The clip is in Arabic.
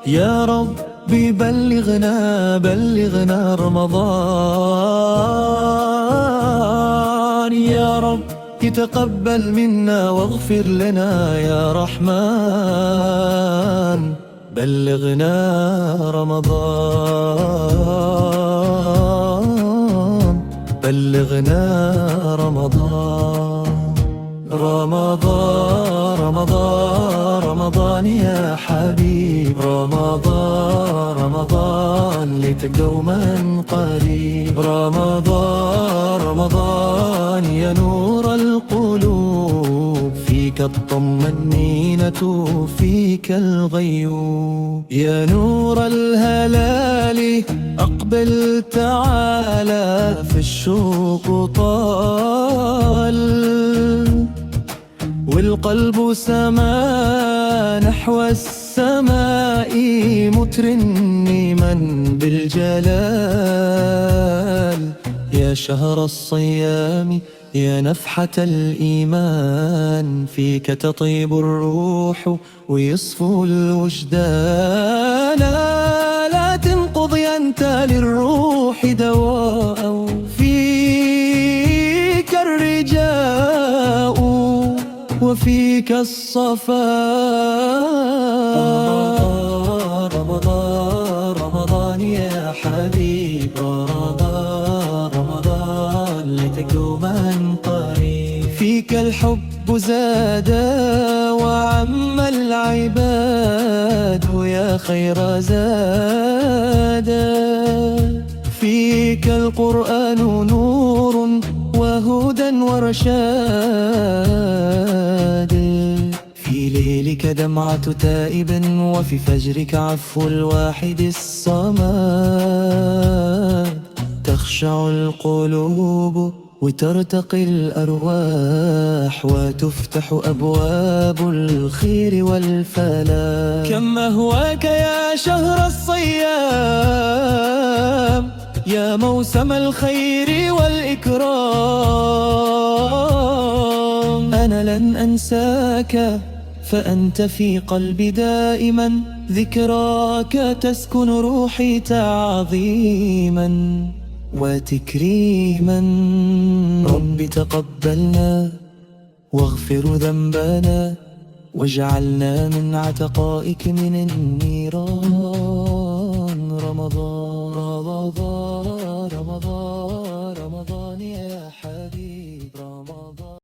يا ربي بلغنا رمضان. يا رب تقبل منا واغفر لنا يا رحمن. بلغنا رمضان، بلغنا رمضان. رمضان رمضان رمضان يا حبيب، رمضان رمضان ليتك دوما قريب. رمضان رمضان يا نور القلوب، فيك الطمأنينة فيك الغيوب. يا نور الهلال أقبل تعالى، في الشوق طال والقلب سما نحو السماء، مترنما بالجلال. يا شهر الصيام يا نفحة الإيمان، فيك تطيب الروح ويصفو الوجدان. لا تنقضي أنت للروح دواء، فيك الرجاء وفيك الصفاء. رمضان رمضان يا حبيب، رمضان رمضان ليتك دوما قريب. فيك الحب زاد وعم العباد، يا خير زاد. فيك القرآن نور وهدى ورشاد. في ليلك دمعة تائب، وفي فجرك عفو الواحد الصمد. تخشع القلوب وترتقي الأرواح، وتفتح أبواب الخير والفلاح. كم أهواك يا شهر الصيام، يا موسم الخير والإكرام. أنا لن أنساك فأنت في قلبي دائما، ذكراك تسكن روحي تعظيما وتكريما. رب تقبلنا واغفر ذنبنا، واجعلنا من عتقائك من النيران. رمضان رمضان